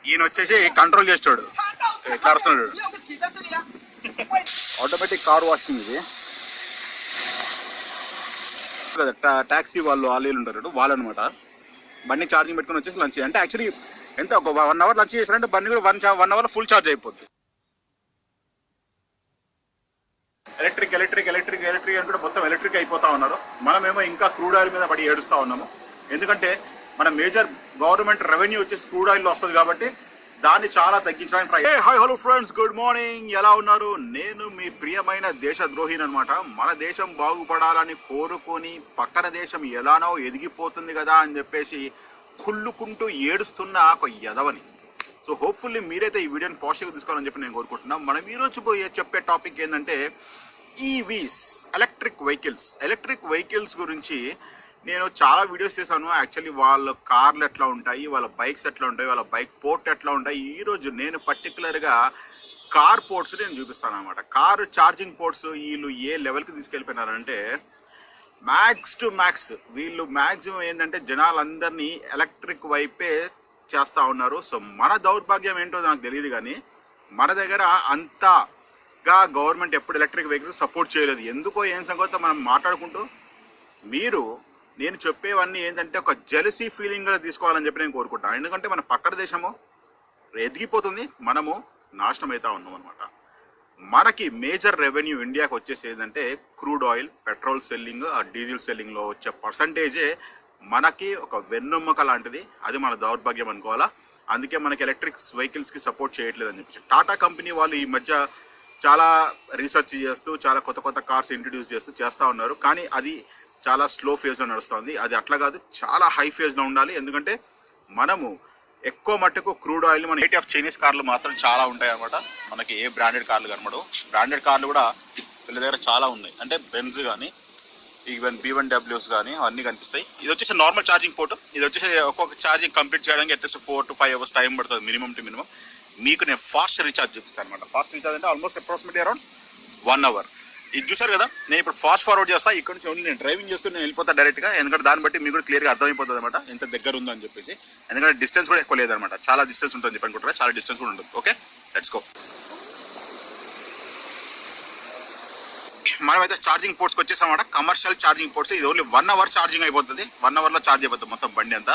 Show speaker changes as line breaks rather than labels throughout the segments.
ఈయన వచ్చేసి కంట్రోల్ చేస్తాడు, ఎట్లా అరుస్తున్నాడు. ఆటోమేటిక్ కార్ వాషింగ్ ఇది. ట్యాక్సీ వాళ్ళు ఉంటారు వాళ్ళు అనమాట. బండి ఛార్జింగ్ పెట్టుకుని వచ్చేసి లంచ్ అంటే యాక్చువల్లీ ఎంత ఒక 1 అవర్ లంచ్ చేశారంటే బండి కూడా 1 అవర్ ఫుల్ ఛార్జ్ అయిపోద్ది. ఎలక్ట్రిక్ ఎలక్ట్రిక్ ఎలక్ట్రిక్ ఎలక్ట్రిక్ అని కూడా మొత్తం ఎలక్ట్రిక్ అయిపోతా ఉన్నారు. మనమేమో ఇంకా క్రూడ్ ఆయిల్ మీద పడి ఏడుస్తూ ఉన్నాము. ఎందుకంటే మన మేజర్ గవర్నమెంట్ రెవెన్యూ వచ్చేసి క్రూడ్ ఆయిల్ వస్తుంది కాబట్టి దాన్ని చాలా తగ్గించడానికి try. Hi hello friends, good morning. ఎలా ఉన్నారు? నేను మీ ప్రియమైన దేశద్రోహిని అనమాట. మన దేశం బాగుపడాలని కోరుకొని పక్కన దేశం ఎలానో ఎదిగిపోతుంది కదా అని చెప్పేసి కుళ్ళుకుంటూ ఏడుస్తున్న ఒక యదవని. సో హోప్ఫుల్లీ మీరైతే ఈ వీడియోని పాజిటివ్గా తీసుకోవాలని చెప్పి నేను కోరుకుంటున్నాను. మనం ఈరోజు చెప్పే టాపిక్ ఏంటంటే EVs, electric vehicles. Electric vehicles గురించి నేను చాలా వీడియోస్ చేశాను. యాక్చువల్లీ వాళ్ళ కార్లు ఎట్లా ఉంటాయి, వాళ్ళ బైక్స్ ఎట్లా ఉంటాయి, వాళ్ళ బైక్ పోర్ట్ ఎట్లా ఉంటాయి. ఈరోజు నేను పర్టికులర్గా కార్ పోర్ట్స్ నేను చూపిస్తాను అనమాట. కారు ఛార్జింగ్ పోర్ట్స్ వీళ్ళు ఏ లెవెల్కి తీసుకెళ్ళిపోయినారంటే మ్యాక్స్ టు మ్యాక్స్. వీళ్ళు మ్యాక్సిమం ఏంటంటే జనాలందరినీ ఎలక్ట్రిక్ వైపే చేస్తూ ఉన్నారు. సో మన దౌర్భాగ్యం ఏంటో నాకు తెలియదు, కానీ మన దగ్గర అంతగా గవర్నమెంట్ ఎప్పుడు ఎలక్ట్రిక్ వెహికల్ సపోర్ట్ చేయలేదు. ఎందుకో ఏం సంగతో మనం మాట్లాడుకుంటూ నేను చెప్పేవన్నీ ఏంటంటే ఒక జెలసీ ఫీలింగ్గా తీసుకోవాలని చెప్పి నేను కోరుకుంటాను. ఎందుకంటే మన పక్కన దేశము ఎదిగిపోతుంది, మనము నాశనం అవుతా ఉన్నాం అనమాట. మనకి మేజర్ రెవెన్యూ ఇండియాకి వచ్చేసి ఏంటంటే crude oil, petrol selling, diesel సెల్లింగ్లో వచ్చే పర్సంటేజే మనకి ఒక వెన్నెముక లాంటిది. అది మన దౌర్భాగ్యం అనుకోవాలా. అందుకే మనకి ఎలక్ట్రిక్ వెహికల్స్కి సపోర్ట్ చేయట్లేదు అని చెప్పి టాటా కంపెనీ వాళ్ళు ఈ మధ్య చాలా రీసెర్చ్ చేస్తూ చాలా కొత్త కొత్త కార్స్ ఇంట్రడ్యూస్ చేస్తూ ఉన్నారు. కానీ అది చాలా స్లో ఫేజ్లో నడుస్తుంది. అది అట్లా కాదు, చాలా హై ఫేజ్లో ఉండాలి. ఎందుకంటే మనము ఎక్కువ మట్టుకు క్రూడ్ ఆయిల్ మన రేట్ ఆఫ్ చైనీస్ కార్లు మాత్రం చాలా ఉంటాయి అన్నమాట. మనకి ఏ బ్రాండెడ్ కార్లు కనబడవు. బ్రాండెడ్ కార్లు కూడా వీళ్ళ దగ్గర చాలా ఉన్నాయి. అంటే బెంజ్ కానీ ఈవెన్ B1Ws కానీ అన్నీ కనిపిస్తాయి. ఇది వచ్చేసి నార్మల్ ఛార్జింగ్ పోర్ట్. ఇది వచ్చేసి ఒక్కొక్క ఛార్జింగ్ కంప్లీట్ చేయడానికి అట్లీస్ట్ 4 to 5 hours టైం పడుతుంది మినిమం టు మినిమం. మీకు నేను ఫాస్ట్ రీఛార్జ్ చూపిస్తాను అనమాట. ఫాస్ట్ రీఛార్జ్ అంటే ఆల్మోస్ట్ అప్రాక్సిమేట్లీ అరౌండ్ 1 hour. ఇది చూసారు కదా, నేను ఇప్పుడు ఫాస్ట్ ఫార్వర్డ్ చేస్తాను. ఇక్కడ నుంచి ఓన్లీ నేను డ్రైవింగ్ చేస్తూ నేను వెళ్ళిపోతాను డైరెక్ట్గా. ఎందుకంటే దాన్ని బట్టి మీకు కూడా క్లియర్గా అర్థమైపోతుంది అనమాట ఎంత దగ్గర ఉందని చెప్పేసి. ఎందుకంటే డిస్టెన్స్ కూడా ఎక్కువ లేదనమాట, చాలా డిస్టెన్స్ ఉంటుంది చెప్పి అనుకుంటారా, చాలా డిస్టెన్స్ కూడా ఉంటుంది. Okay, let's go. మనమైతే ఛార్జింగ్ పోర్ట్స్కి వచ్చేసామన్నమాట. Commercial charging ports. ఇది ఓన్లీ 1 hour ఛార్జింగ్ అయిపోతుంది. 1 hourలో ఛార్జ్ అయిపోతుంది మొత్తం బండి అంతా.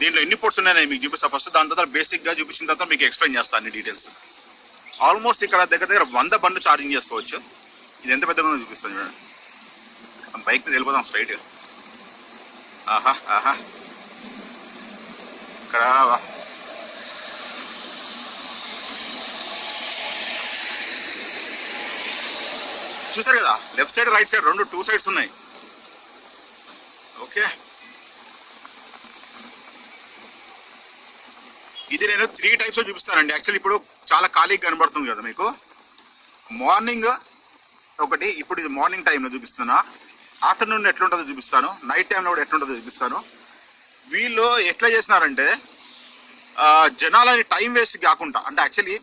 దీంట్లో ఎన్ని పోర్ట్స్ ఉన్నాయో నేను మీకు చూపిస్తాను ఫస్ట్. దాని తర్వాత బేసిక్గా చూపించిన తర్వాత మీకు ఎక్స్ప్లెయిన్ చేస్తాను అన్ని డీటెయిల్స్. ఆల్మోస్ట్ ఇక్కడ దగ్గర 100 బండ్లు ఛార్జింగ్ చేసుకోవచ్చు. ఇది ఎంత పెద్దగా చూపిస్తాను చూడండి. బైక్ మీద వెళ్ళిపోతాం స్ట్రైట్గా. ఆహా ఆహా, ఇక్కడ చూసారు కదా, left side right side 2 sides ఉన్నాయి. ఓకే, ఇది నేను 3 టైప్స్లో చూపిస్తానండి. యాక్చువల్లీ ఇప్పుడు చాలా ఖాళీగా కనబడుతుంది కదా మీకు. మార్నింగ్ ఒకటి, ఇప్పుడు ఇది మార్నింగ్ టైంలో చూపిస్తున్నా. ఆఫ్టర్నూన్ ఎట్లుంటుందో చూపిస్తాను, నైట్ టైంలో కూడా ఎట్లుంటుందో చూపిస్తాను. వీళ్ళు ఎట్లా చేసినారంటే జనాలని టైం వేస్ట్ కాకుండా, అంటే యాక్చువల్లీ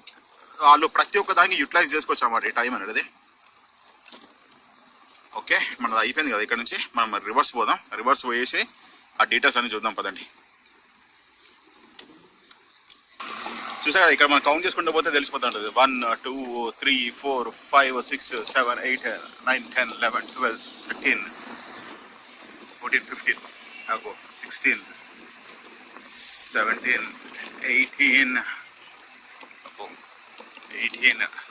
వాళ్ళు ప్రతి ఒక్క దానికి యూటిలైజ్ చేసుకోవచ్చు అన్నమాట ఈ టైం అనేది. ఓకే, మనది అయిపోయింది కదా. ఇక్కడ నుంచి మనం రివర్స్ పోదాం. రివర్స్ పోయేసి ఆ డీటెయిల్స్ అన్ని చూద్దాం పదండి. చూసా కదా, ఇక్కడ మనం కౌంట్ చేసుకుంటూ పోతే తెలిసిపోతుంటుంది. 1 2 3 4 5 6 7 8 9 10 11 12 13 14 15 16 17 18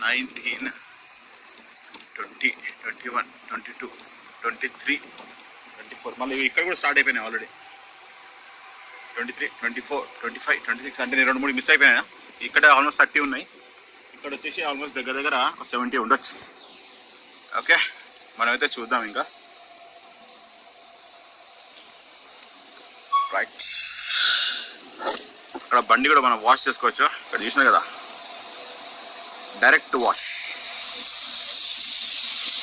19 20 21 22 23 24. మళ్ళీ ఇక్కడ కూడా స్టార్ట్ అయిపోయినాయి ఆల్రెడీ. 23 24 25 26 అంటే నేను 2-3 మిస్ అయిపోయినా. ఇక్కడ ఆల్మోస్ట్ 30 ఉన్నాయి. ఇక్కడ వచ్చేసి ఆల్మోస్ట్ దగ్గర 70 ఉండొచ్చు. ఓకే, మనమైతే చూద్దాం ఇంకా. రైట్, ఇక్కడ బండి కూడా మనం వాష్ చేసుకోవచ్చు. ఇక్కడ చూసినా కదా, డైరెక్ట్ వాష్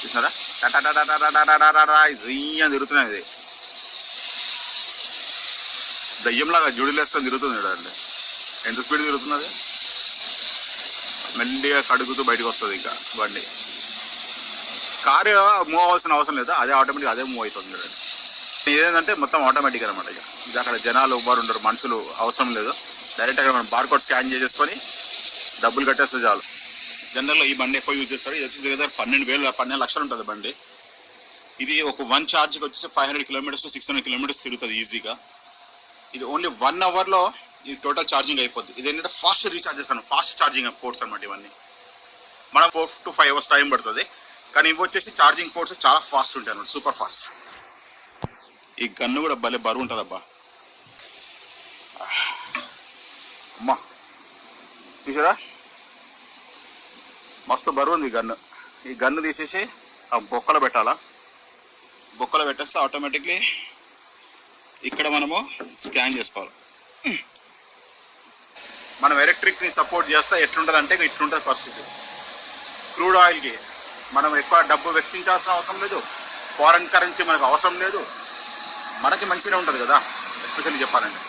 చూసినారా, అని తిరుగుతున్నాయి. ఇది దయ్యంలాగా జుడులు వేసుకొని తిరుగుతుంది చూడండి. ఎంత స్పీడ్ తిరుగుతున్నది. మెల్లిగా కడుగుతూ బయటకు వస్తుంది ఇంకా బండి. కారు మూవ్ అవ్వాల్సిన అవసరం లేదు, అదే ఆటోమేటిక్ అదే మూవ్ అవుతుంది చూడండి. ఇదేంటంటే మొత్తం ఆటోమేటిక్ అనమాట. ఇక అక్కడ జనాలు ఎవ్వరు ఉండరు, మనుషులు అవసరం లేదు. డైరెక్ట్ అక్కడ మనం బార్ కోడ్ స్కాన్ చేసేసుకొని డబ్బులు కట్టేస్తే చాలు. జనరల్గా ఈ బండి ఎక్కువ యూజ్ చేస్తారు. ఇది వచ్చి దగ్గర 12 లక్షలు ఉంటుంది బండి. ఇది ఒక 1 ఛార్జ్కి వచ్చేసి 500 కిలోమీటర్స్ 600 కిలోమీటర్స్ తిరుగుతుంది ఈజీగా. ఇది ఓన్లీ 1 అవర్లో ఇది టోటల్ ఛార్జింగ్ అయిపోద్ది. ఇది ఏంటంటే ఫాస్ట్ రీఛార్జెస్ అన్న ఫాస్ట్ ఛార్జింగ్ పోర్ట్స్ అనమాట ఇవన్నీ. మనం 4 to 5 hours టైం పడుతుంది, కానీ ఇవి వచ్చేసి ఛార్జింగ్ పోర్ట్స్ చాలా ఫాస్ట్ ఉంటాయి అన్నమాట, సూపర్ ఫాస్ట్. ఈ గన్ను కూడా భలే బరువు ఉంటుంది అబ్బా. అమ్మా చూసారా, మస్తు బరువు ఉంది ఈ గన్ను. ఈ గన్ను తీసేసి ఆ బొక్కలో పెట్టాలా, బొక్కలో పెట్టేస్తే ఆటోమేటిక్లీ ఇక్కడ మనము స్కాన్ చేసుకోవాలి. మనం ఎలక్ట్రిక్ని సపోర్ట్ చేస్తే ఎట్లుంటుంది అంటే ఇట్లుంటుంది పరిస్థితి. క్రూడ్ ఆయిల్కి మనం ఎక్కువ డబ్బు వెచ్చించాల్సిన అవసరం లేదు, ఫారెన్ కరెన్సీ మనకు అవసరం లేదు, మనకి మంచిగా ఉంటుంది కదా ఎస్పెషల్లీ చెప్పాలంటే.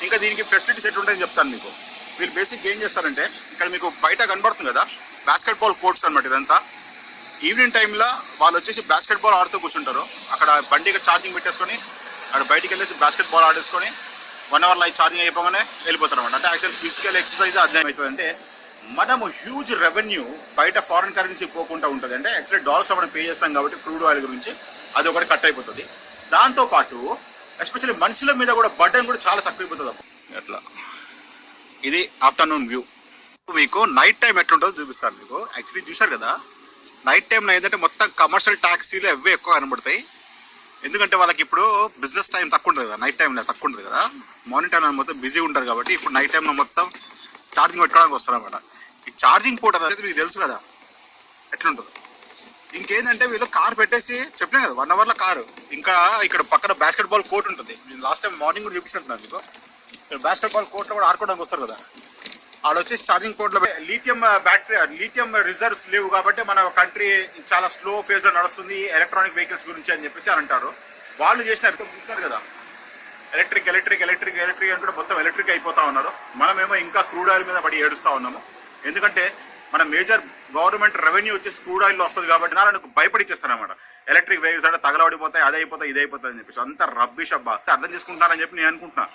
ఇంకా దీనికి ఫెసిలిటీస్ ఎట్లుంటాయని చెప్తాను మీకు. వీళ్ళు బేసిక్ ఏం చేస్తారంటే, ఇక్కడ మీకు బయట కనబడుతుంది కదా బాస్కెట్బాల్ కోర్ట్స్ అనమాట ఇదంతా. ఈవినింగ్ టైంలో వాళ్ళు వచ్చేసి బాస్కెట్బాల్ ఆడుతూ కూర్చుంటారు. అక్కడ బండికి ఛార్జింగ్ పెట్టేసుకొని అక్కడ బయటికి వెళ్ళేసి బాస్కెట్బాల్ ఆడేసుకొని 1 hour లైట్ ఛార్జింగ్ అయిపోగానే వెళ్ళిపోతారు అనమాట. అంటే యాక్చువల్ ఫిజికల్ ఎక్సర్సైజ్ అర్థం అవుతుంది. అంటే మనము హ్యూజ్ రెవెన్యూ బయట ఫారెన్ కరెన్సీ పోకుండా ఉంటుంది. అంటే యాక్చువల్లీ డాలర్స్లో మనం పే చేస్తాం కాబట్టి క్రూడ్ ఆయిల్ గురించి అది ఒకటి కట్ అయిపోతుంది. దాంతోపాటు ఎస్పెషల్లీ మనుషుల మీద కూడా బర్డెన్ కూడా చాలా తక్కువైపోతుంది అట్లా. ఇది ఆఫ్టర్నూన్ వ్యూ. మీకు నైట్ టైం ఎట్లుంటుందో చూపిస్తాను మీకు. యాక్చువల్లీ చూశారు కదా, నైట్ టైంలో ఏంటంటే మొత్తం కమర్షియల్ ట్యాక్సీలు అవే ఎక్కువ కనబడతాయి. ఎందుకంటే వాళ్ళకి ఇప్పుడు బిజినెస్ టైం తక్కువ ఉంటుంది కదా, నైట్ టైంలో తక్కువ ఉంటుంది కదా. మార్నింగ్ టైంలో మొత్తం బిజీ ఉంటారు కాబట్టి ఇప్పుడు నైట్ టైంలో మొత్తం ఛార్జింగ్ పెట్టుకోవడానికి వస్తారు అనమాట. ఈ ఛార్జింగ్ పోర్ట్ అనేది మీకు తెలుసు కదా ఎట్లుంటుందో. ఇంకేంటంటే వీళ్ళు కార్ పెట్టేసి చెప్పినా కదా 1 hourలో కారు. ఇంకా ఇక్కడ పక్కన బాస్కెట్బాల్ కోర్ట్ ఉంటుంది. నేను లాస్ట్ టైం మార్నింగ్ కూడా చూపిస్తుంటున్నాను మీకు. ఇక్కడ బాస్కెట్బాల్ కోర్ట్లో కూడా ఆడుకోవడానికి వస్తారు కదా, ఆడ వచ్చేసి ఛార్జింగ్ పోర్ట్లో లిథియం రిజర్వ్స్ లేవు కాబట్టి మన కంట్రీ చాలా స్లో ఫేజ్లో నడుస్తుంది ఎలక్ట్రానిక్ వెహికల్స్ గురించి అని చెప్పేసి అని అంటారు. వాళ్ళు చేసిన చూస్తున్నారు కదా ఎలక్ట్రిక్ అని కూడా మొత్తం ఎలక్ట్రిక్ అయిపోతా ఉన్నారు. మనమేమో ఇంకా క్రూడ్ ఆయిల్ మీద పడి ఏడుస్తూ ఉన్నాము. ఎందుకంటే మన మేజర్ గవర్నమెంట్ రెవెన్యూ వచ్చేసి క్రూడ్ ఆయిల్లో వస్తుంది కాబట్టి నాకు భయపడిచ్చేస్తారనమాట. ఎలక్ట్రిక్ వెహికల్స్ అంటే తగలబడిపోతాయి, అది అయిపోతాయి, ఇది అయిపోతుంది అని చెప్పేసి అంత రబ్బిష్ అబ్బా. అర్థం చేసుకుంటున్నారని చెప్పి నేను అనుకుంటున్నా.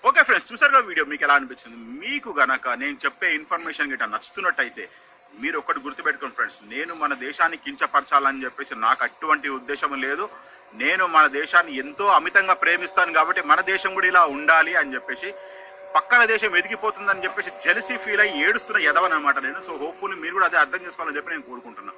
ఓకే ఫ్రెండ్స్, చూసారుగా వీడియో, మీకు ఎలా అనిపించింది? మీకు గనక నేను చెప్పే ఇన్ఫర్మేషన్ గిట్ట నచ్చుతున్నట్టయితే మీరు ఒకటి గుర్తుపెట్టుకోండి ఫ్రెండ్స్, నేను మన దేశాన్ని కించపరచాలని చెప్పేసి నాకు అటువంటి ఉద్దేశం లేదు. నేను మన దేశాన్ని ఎంతో అమితంగా ప్రేమిస్తాను కాబట్టి మన దేశం కూడా ఇలా ఉండాలి అని చెప్పేసి, పక్కన దేశం ఎదిగిపోతుందని చెప్పేసి జెలసీ ఫీల్ అయ్యి ఏడుస్తున్న ఎదవనమాట నేను. సో హోప్ఫుల్లీ మీరు కూడా అదే అర్థం చేసుకోవాలని చెప్పి నేను కోరుకుంటున్నాను.